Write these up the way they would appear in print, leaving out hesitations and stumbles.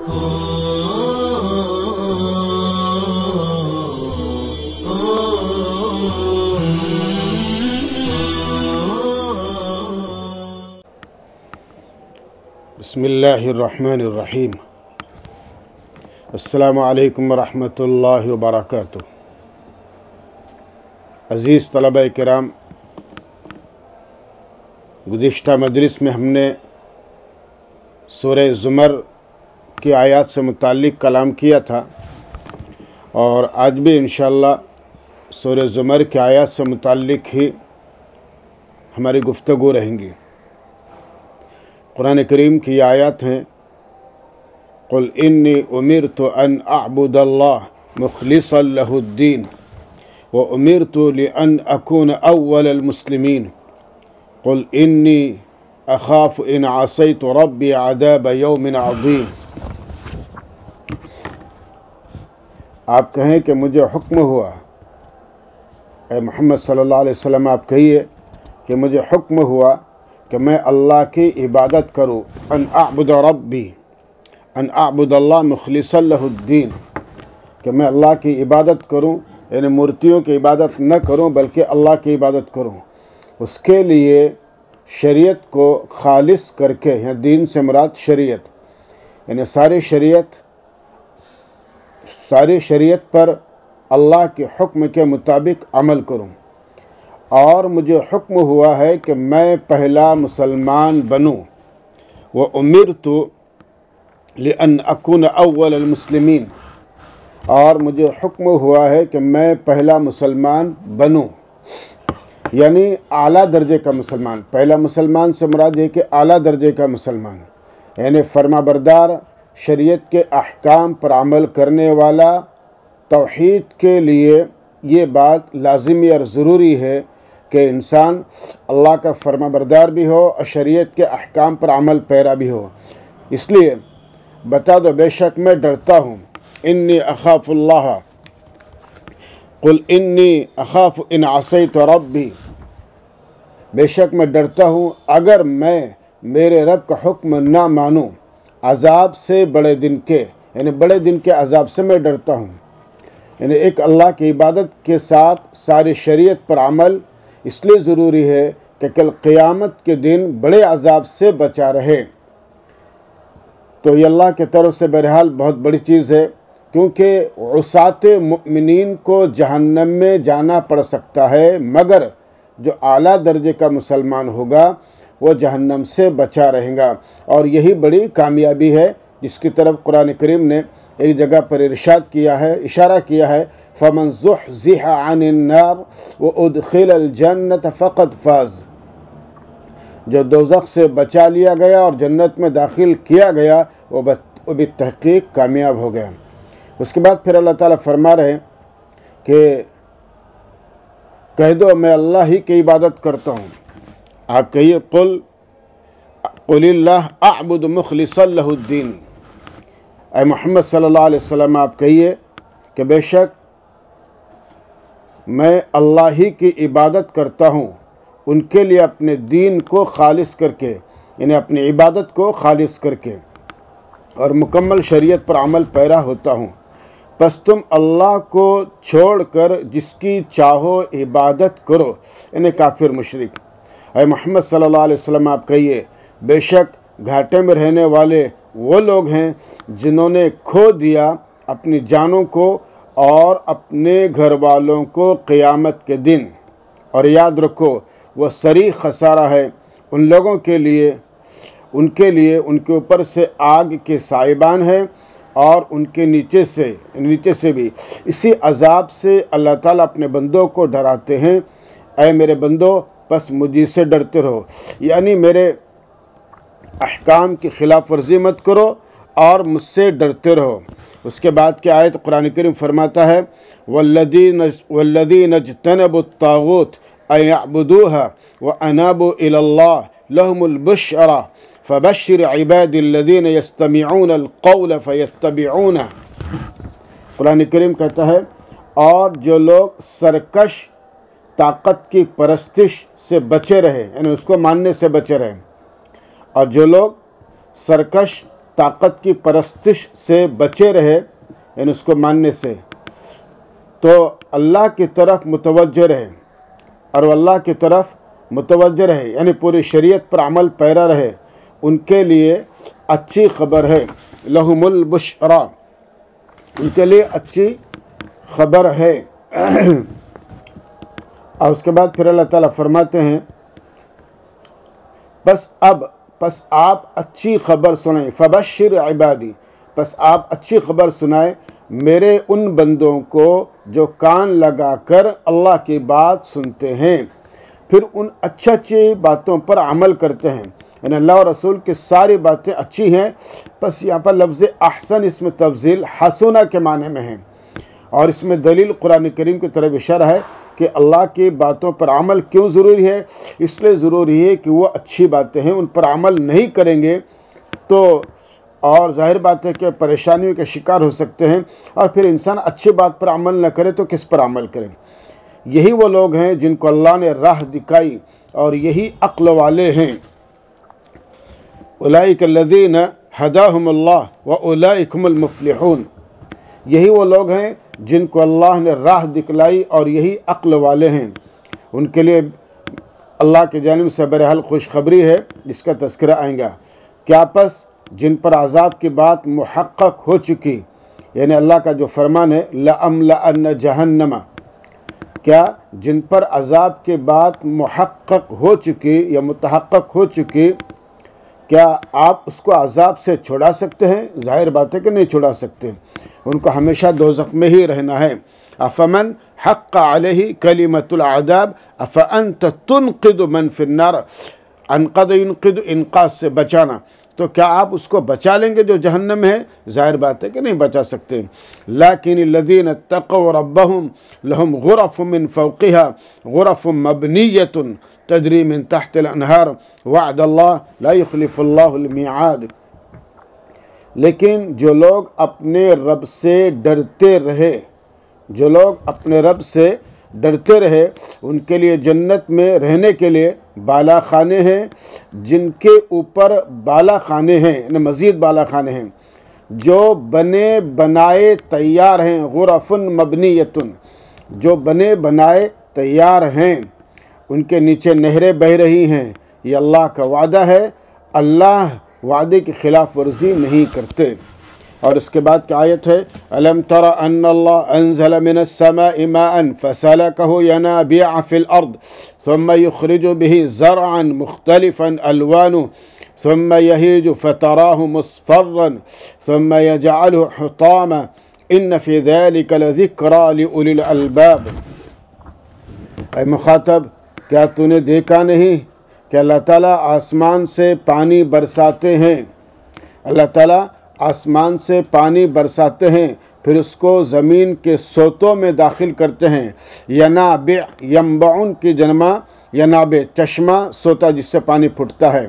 بسم اللہ الرحمن الرحیم۔ السلام علیکم ورحمۃ اللہ وبرکاتہ۔ عزیز طلبہ کرام، گزشتہ مجلس میں ہم نے سورہ زمر کی آیات سے متعلق کلام کیا تھا، اور آج بھی انشاءاللہ سورہ زمر کی آیات سے متعلق ہی ہماری گفتگو رہیں گی۔ قرآن کریم کی یہ آیات ہیں: قل انی امرت ان اعبد اللہ مخلصا لہ الدین وامرت لان اکون اول المسلمین قل انی اخاف ان عصیت ربی عذاب یوم عظیم۔ آپ کہیں کہ مجھے حکم ہوا، اے محمد صلی اللہ علیہ وسلم آپ کہیے کہ مجھے حکم ہوا کہ میں اللہ کی عبادت کروں، ان اعبد ربی، ان اعبد اللہ مخلصا لہ الدین، کہ میں اللہ کی عبادت کروں، یعنی مورتیوں کی عبادت نہ کروں بلکہ اللہ کی عبادت کروں، اس کے لیے شریعت کو خالص کر کے، یعنی دین سے مراد شریعت، یعنی ساری شریعت پر اللہ کے حکم کے مطابق عمل کروں۔ اور مجھے حکم ہوا ہے کہ میں پہلا مسلمان بنوں، وَأُمِرْتُ لِأَنْ أَكُونَ أَوَّلَ الْمُسْلِمِينَ، اور مجھے حکم ہوا ہے کہ میں پہلا مسلمان بنوں، یعنی اعلیٰ درجے کا مسلمان۔ پہلا مسلمان سے مراد یہ کہ اعلیٰ درجے کا مسلمان، یعنی فرما بردار، شریعت کے احکام پر عمل کرنے والا۔ توحید کے لیے یہ بات لازمی اور ضروری ہے کہ انسان اللہ کا فرما بردار بھی ہو اور شریعت کے احکام پر عمل پیرا بھی ہو۔ اس لیے بتا دو، بے شک میں ڈرتا ہوں، انی اخاف اللہ، قل انی اخاف ان عصیت ربی، بے شک میں ڈرتا ہوں اگر میں میرے رب کا حکم نہ مانوں، عذاب سے بڑے دن کے، یعنی بڑے دن کے عذاب سے میں ڈرتا ہوں۔ یعنی ایک اللہ کی عبادت کے ساتھ ساری شریعت پر عمل اس لیے ضروری ہے کہ کل قیامت کے دن بڑے عذاب سے بچا رہے۔ تو یہ اللہ کی طرف سے بہرحال بہت بڑی چیز ہے، کیونکہ عصات مؤمنین کو جہنم میں جانا پڑ سکتا ہے، مگر جو اعلیٰ درجے کا مسلمان ہوگا وہ جہنم سے بچا رہے گا۔ اور یہی بڑی کامیابی ہے جس کی طرف قرآن کریم نے ایک جگہ پر ارشاد کیا ہے، اشارہ کیا ہے، فَمَنْ زُحْزِحَ عَنِ النَّارِ وَأُدْخِلَ الْجَنَّةَ فَقَدْ فَازَ، جو دوزخ سے بچا لیا گیا اور جنت میں داخل کیا گیا وہ بھی تحقیق کامیاب ہو گیا۔ اس کے بعد پھر اللہ تعالیٰ فرما رہے کہ کہہ دو میں اللہ ہی کی عبادت کرتا ہوں۔ آپ کہیے قل اللہ اعبد مخلصا لہ الدین، اے محمد صلی اللہ علیہ وسلم آپ کہیے کہ بے شک میں اللہ ہی کی عبادت کرتا ہوں، ان کے لیے اپنے دین کو خالص کر کے، یعنی اپنی عبادت کو خالص کر کے اور مکمل شریعت پر عمل پیرا ہوتا ہوں۔ پس تم اللہ کو چھوڑ کر جس کی چاہو عبادت کرو، یعنی کافر مشرک۔ اے محمد صلی اللہ علیہ وسلم آپ کہیے بے شک گھاٹے میں رہنے والے وہ لوگ ہیں جنہوں نے کھو دیا اپنی جانوں کو اور اپنے گھر والوں کو قیامت کے دن، اور یاد رکھو وہ صریح خسارہ ہے ان لوگوں کے لیے، ان کے اوپر سے آگ کے سائبان ہیں اور ان کے نیچے سے بھی اسی عذاب سے اللہ تعالیٰ اپنے بندوں کو ڈراتے ہیں۔ اے میرے بندو پس مجھے سے ڈرتے رہو، یعنی میرے احکام کی خلاف ورزی مت کرو اور مجھ سے ڈرتے رہو۔ اس کے بعد کی آیت قرآن کریم فرماتا ہے والذین اجتنبوا الطاغوت ان یعبدوها وانابوا الی اللہ لهم البشرى فبشر عباد الذین یستمعون القول فیتبعونه۔ قرآن کریم کہتا ہے اور جو لوگ سرکش طاقت کی پرستش سے بچے رہے، یعنی اس کو ماننے سے بچے رہے، اور جو لوگ سرکش طاقت کی پرستش سے بچے رہے، یعنی اس کو ماننے سے، تو اللہ کی طرف متوجہ رہے، اور وہ اللہ کی طرف متوجہ رہے یعنی پوری شریعت پر عمل پیرا رہے، ان کے لیے اچھی خبر ہے، لہم البشرا، ان کے لیے اچھی خبر ہے۔ اور اس کے بعد پھر اللہ تعالیٰ فرماتے ہیں پس آپ اچھی خبر سنائیں، فبشر عبادی، پس آپ اچھی خبر سنائیں میرے ان بندوں کو جو کان لگا کر اللہ کی بات سنتے ہیں، پھر ان اچھی باتوں پر عمل کرتے ہیں، یعنی اللہ اور رسول کی ساری باتیں اچھی ہیں۔ بس یہاں پر لفظ احسن اس میں تفضیل حسنہ کے معنی میں ہے، اور اس میں دلیل قرآن کریم کی طرف اشارہ ہے کہ اللہ کی باتوں پر عمل کیوں ضروری ہے؟ اس لیے ضروری ہے کہ وہ اچھی باتیں ہیں، ان پر عمل نہیں کریں گے تو اور ظاہر بات ہے کہ پریشانیوں کے شکار ہو سکتے ہیں، اور پھر انسان اچھی بات پر عمل نہ کرے تو کس پر عمل کرے؟ یہی وہ لوگ ہیں جن کو اللہ نے راہ دکھائی، اور یہی عقل والے ہیں۔ اولئک الذین ہداہم اللہ واولئک هم المفلحون، یہی وہ لوگ ہیں جن کو اللہ نے راہ دکھلائی اور یہی عقل والے ہیں، ان کے لیے اللہ کی جانب سے بہرحال خوشخبری ہے جس کا تذکرہ آئے گا۔ کیا پس جن پر عذاب کی بات محقق ہو چکی، یعنی اللہ کا جو فرمان ہے لَأَمْلَأَنَّ جَهَنَّمَ، کیا جن پر عذاب کی بات محقق ہو چکی یا متحقق ہو چکی، کیا آپ اس کو عذاب سے چھڑا سکتے ہیں؟ ظاہر بات ہے کہ نہیں چھڑا سکتے، ان کو ہمیشہ دوزخ میں ہی رہنا ہے۔ افمن حق علیہ کلمۃ العذاب افانت تنقذ من فی النار، انقذ ینقذ انقاذ سے بچانا، تو کیا آپ اس کو بچا لیں گے جو جہنم ہے؟ ظاہر بات ہے کہ نہیں بچا سکتے۔ لیکن الذین اتقوا ربهم لهم غرف من فوقها غرف مبنیۃ تجری من تحت الانہار وعد اللہ لا یخلف اللہ المیعاد، لیکن جو لوگ اپنے رب سے ڈرتے رہے، جو لوگ اپنے رب سے ڈرتے رہے، ان کے لیے جنت میں رہنے کے لیے بالا خانے ہیں، جن کے اوپر بالا خانے ہیں، یعنی مزید بالا خانے ہیں جو بنے بنائے تیار ہیں، غرف مبنیۃ، جو بنے بنائے تیار ہیں، ان کے نیچے نہریں بہہ رہی ہیں۔ یہ اللہ کا وعدہ ہے، اللہ وعدے کی خلاف ورزی نہیں کرتے۔ اور اس کے بعد کی آیت ہے أَلَمْ تَرَ أَنَّ اللَّهَ أَنزَلَ مِنَ السَّمَاءِ مَاءً فَسَلَكَهُ يَنَابِيعَ فِي الْأَرْضِ ثُمَّ يُخْرِجُ بِهِ زَرْعًا مُخْتَلِفًا أَلْوَانُهُ ثُمَّ يَهِيجُ فَتَرَاهُ مُصْفَرًّا ثُمَّ يَجْعَلُهُ حُطَامًا إِنَّ فِي ذَلِكَ لَذِكْرَى لِأُولِي الْأَلْبَابِ۔ اے مخاطب، کیا تو نے دیکھا نہیں کہ اللہ تعالیٰ آسمان سے پانی برساتے ہیں، اللہ تعالیٰ آسمان سے پانی برساتے ہیں، پھر اس کو زمین کے سوتوں میں داخل کرتے ہیں۔ ینابع، ینبعون کی جمع ینابع، چشمہ سوتا جس سے پانی پھوٹتا ہے،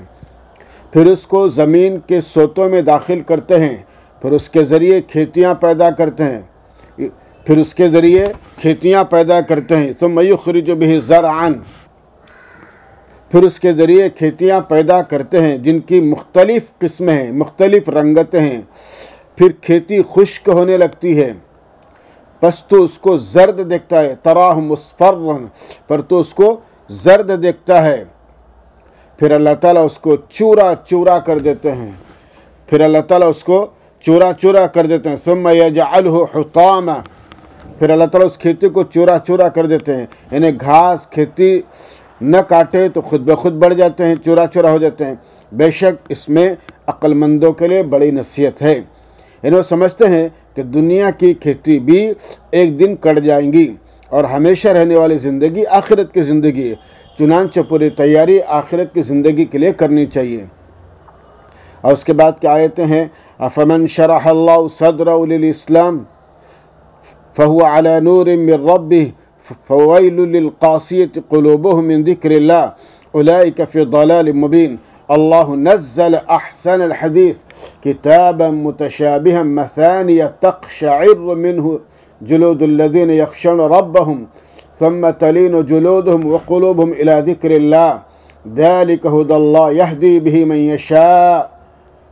پھر اس کو زمین کے سوتوں میں داخل کرتے ہیں، پھر اس کے ذریعے کھیتیاں پیدا کرتے ہیں، ثم یخرج بہ زرعا، پھر اس کے ذریعے کھیتیاں پیدا کرتے ہیں جن کی مختلف قسمیں ہیں، مختلف رنگتیں ہیں، پھر کھیتی خشک ہونے لگتی ہے، پس تو اس کو زرد دیکھتا ہے، تراہ مصفرا، پر تو اس کو زرد دیکھتا ہے، پھر اللہ تعالیٰ اس کو چورا چورا کر دیتے ہیں، ثم یجعلہ حطاما، پھر اللہ تعالیٰ اس کھیتی کو چورا چورا کر دیتے ہیں، یعنی گھاس کھیتی نہ کاٹے تو خود بخود بڑھ جاتے ہیں، چورا چورا ہو جاتے ہیں۔ بے شک اس میں عقل مندوں کے لیے بڑی نصیحت ہے، یعنی وہ سمجھتے ہیں کہ دنیا کی کھیتی بھی ایک دن کٹ جائیں گی، اور ہمیشہ رہنے والی زندگی آخرت کی زندگی ہے، چنانچہ پوری تیاری آخرت کی زندگی کے لیے کرنی چاہیے۔ اور اس کے بعد کی آیتیں ہیں افمن شرح اللہ صدرہ للاسلام فهو على نور من ربه فويل للقاسية قلوبهم من ذكر الله أولئك في ضلال مبين الله نزل أحسن الحديث كتابا متشابها مثانية تقشعر منه جلود الذين يخشون ربهم ثم تلين جلودهم وقلوبهم إلى ذكر الله ذلك هدى الله يهدي به من يشاء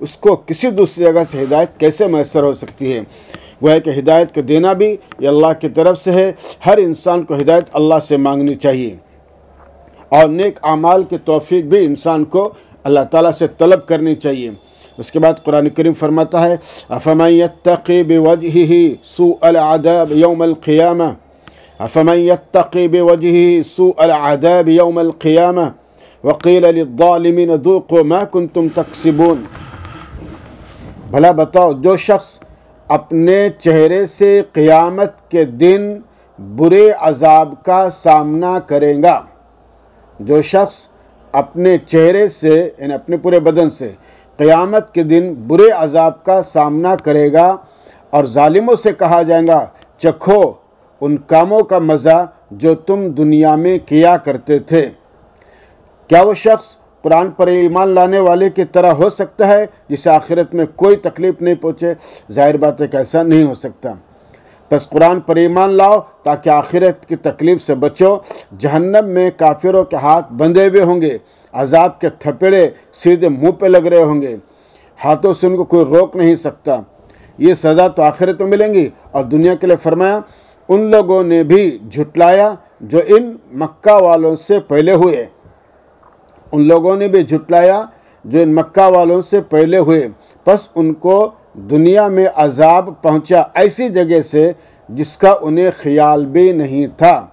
اس کو کسی دوسری جگہ سے ہدایت کیسے میسر ہو سکتی ہے؟ وہ ہے کہ ہدایت کا دینا بھی یہ اللہ کی طرف سے ہے۔ ہر انسان کو ہدایت اللہ سے مانگنی چاہیے، اور نیک اعمال کی توفیق بھی انسان کو اللہ تعالیٰ سے طلب کرنی چاہیے۔ اس کے بعد قرآن کریم فرماتا ہے افمن یتقی بوجہہ سوء العذاب یوم القیامہ، افمن یتقی بوجہہ سوء العذاب یوم القیامہ وقیل للظالمین ذوقوا ما کنتم تکسبون۔ بھلا بتاؤ، جو شخص اپنے چہرے سے قیامت کے دن برے عذاب کا سامنا کرے گا، جو شخص اپنے چہرے سے یعنی اپنے پورے بدن سے قیامت کے دن برے عذاب کا سامنا کرے گا، اور ظالموں سے کہا جائے گا چکھو ان کاموں کا مزہ جو تم دنیا میں کیا کرتے تھے، کیا وہ شخص قرآن پر ایمان لانے والے کی طرح ہو سکتا ہے جسے آخرت میں کوئی تکلیف نہیں پہنچے؟ ظاہر بات ہے کہ ایسا نہیں ہو سکتا۔ بس قرآن پر ایمان لاؤ تاکہ آخرت کی تکلیف سے بچو۔ جہنم میں کافروں کے ہاتھ بندھے ہوئے ہوں گے، عذاب کے تھپڑے سیدھے منہ پہ لگ رہے ہوں گے، ہاتھوں سے ان کو کوئی روک نہیں سکتا۔ یہ سزا تو آخرت میں ملیں گی۔ اور دنیا کے لیے فرمایا ان لوگوں نے بھی جھٹلایا جو ان مکہ والوں سے پہلے ہوئے، ان لوگوں نے بھی جھٹلایا جو ان مکہ والوں سے پہلے ہوئے، پس ان کو دنیا میں عذاب پہنچا ایسی جگہ سے جس کا انہیں خیال بھی نہیں تھا۔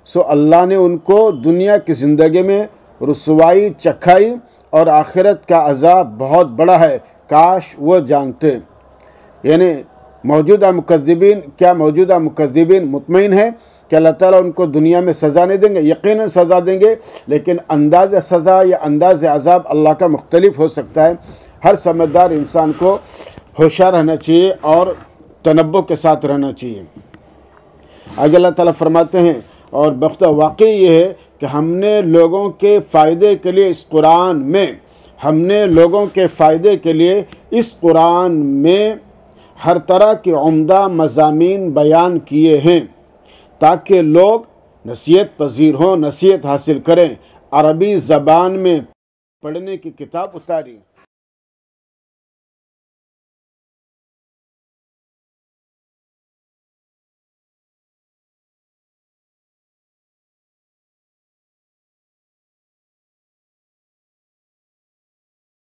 سو اللہ نے ان کو دنیا کی زندگی میں رسوائی چکھائی، اور آخرت کا عذاب بہت بڑا ہے، کاش وہ جانتے۔ یعنی موجودہ مکذبین مطمئن ہیں کہ اللہ تعالیٰ ان کو دنیا میں سزا نہیں دیں گے، یقیناً سزا دیں گے، لیکن انداز سزا یا انداز عذاب اللہ کا مختلف ہو سکتا ہے۔ ہر سمجھدار انسان کو ہوشیار رہنا چاہیے اور تنبہ کے ساتھ رہنا چاہیے۔ آگے اللہ تعالیٰ فرماتے ہیں اور واقعی یہ ہے کہ ہم نے لوگوں کے فائدے کے لیے اس قرآن میں ہر طرح کے عمدہ مضامین بیان کیے ہیں تاکہ لوگ نصیحت پذیر ہوں، نصیحت حاصل کریں۔ عربی زبان میں پڑھنے کی کتاب اتاری۔